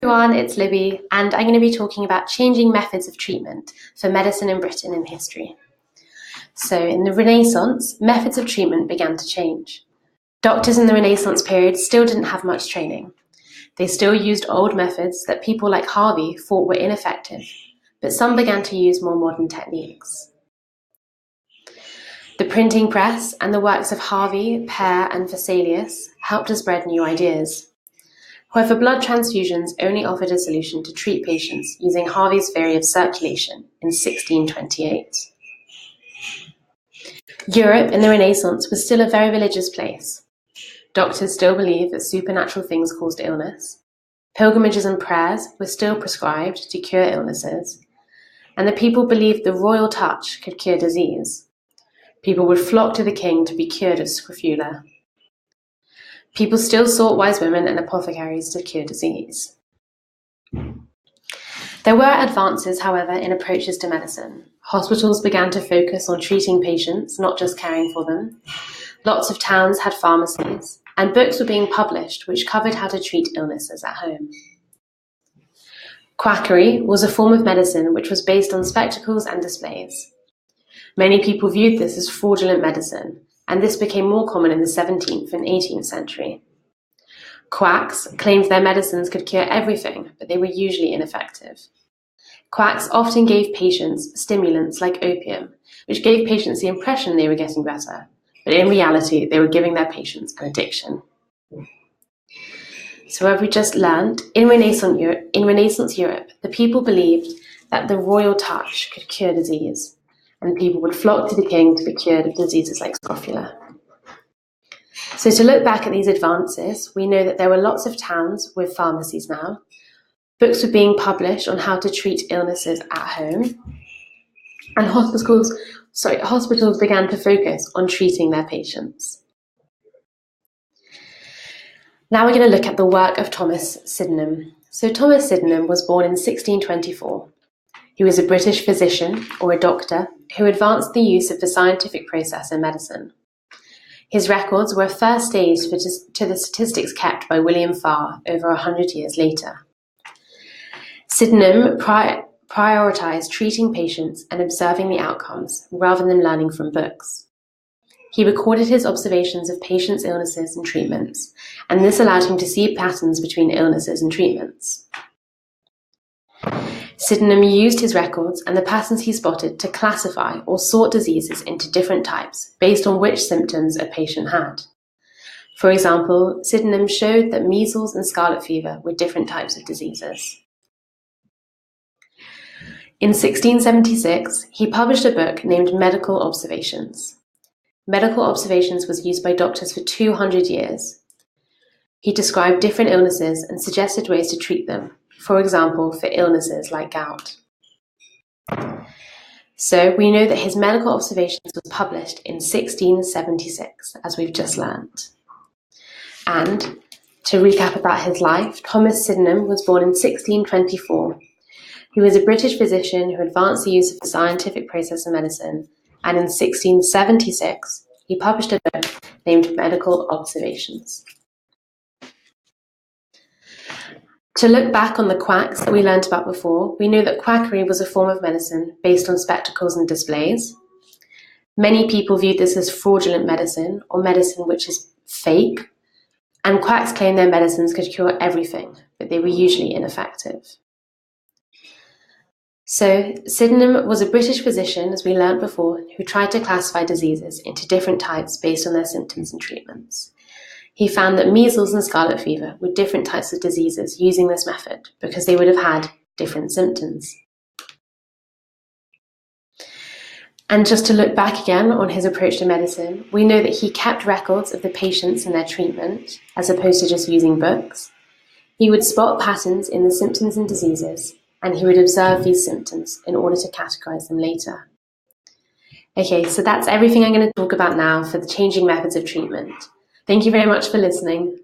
Everyone, it's Libby, and I'm going to be talking about changing methods of treatment for medicine in Britain in history. So, in the Renaissance, methods of treatment began to change. Doctors in the Renaissance period still didn't have much training. They still used old methods that people like Harvey thought were ineffective, but some began to use more modern techniques. The printing press and the works of Harvey, Pear, and Vesalius helped to spread new ideas. However, blood transfusions only offered a solution to treat patients using Harvey's theory of circulation in 1628. Europe in the Renaissance was still a very religious place. Doctors still believed that supernatural things caused illness. Pilgrimages and prayers were still prescribed to cure illnesses, and the people believed the royal touch could cure disease. People would flock to the king to be cured of scrofula. People still sought wise women and apothecaries to cure disease. There were advances, however, in approaches to medicine. Hospitals began to focus on treating patients, not just caring for them. Lots of towns had pharmacies, and books were being published which covered how to treat illnesses at home. Quackery was a form of medicine which was based on spectacles and displays. Many people viewed this as fraudulent medicine, and this became more common in the 17th and 18th century. Quacks claimed their medicines could cure everything, but they were usually ineffective. Quacks often gave patients stimulants like opium, which gave patients the impression they were getting better, but in reality, they were giving their patients an addiction. So as we just learned, in Renaissance Europe, the people believed that the royal touch could cure disease, and people would flock to the king to be cured of diseases like scrofula. So to look back at these advances, we know that there were lots of towns with pharmacies now. Books were being published on how to treat illnesses at home, and hospitals began to focus on treating their patients. Now we're going to look at the work of Thomas Sydenham. So Thomas Sydenham was born in 1624. He was a British physician, or a doctor, who advanced the use of the scientific process in medicine. His records were a first stage to the statistics kept by William Farr over 100 years later. Sydenham prioritized treating patients and observing the outcomes rather than learning from books. He recorded his observations of patients' illnesses and treatments, and this allowed him to see patterns between illnesses and treatments. Sydenham used his records and the patterns he spotted to classify or sort diseases into different types based on which symptoms a patient had. For example, Sydenham showed that measles and scarlet fever were different types of diseases. In 1676, he published a book named Medical Observations. Medical Observations was used by doctors for 200 years. He described different illnesses and suggested ways to treat them, for example, for illnesses like gout. So we know that his Medical Observations was published in 1676, as we've just learnt. And to recap about his life, Thomas Sydenham was born in 1624. He was a British physician who advanced the use of the scientific process in medicine, and in 1676, he published a book named Medical Observations. To look back on the quacks that we learnt about before, we know that quackery was a form of medicine based on spectacles and displays. Many people viewed this as fraudulent medicine, or medicine which is fake, and quacks claimed their medicines could cure everything, but they were usually ineffective. So, Sydenham was a British physician, as we learnt before, who tried to classify diseases into different types based on their symptoms and treatments. He found that measles and scarlet fever were different types of diseases using this method because they would have had different symptoms. And just to look back again on his approach to medicine, we know that he kept records of the patients and their treatment, as opposed to just using books. He would spot patterns in the symptoms and diseases, and he would observe these symptoms in order to categorize them later. Okay, so that's everything I'm going to talk about now for the changing methods of treatment. Thank you very much for listening.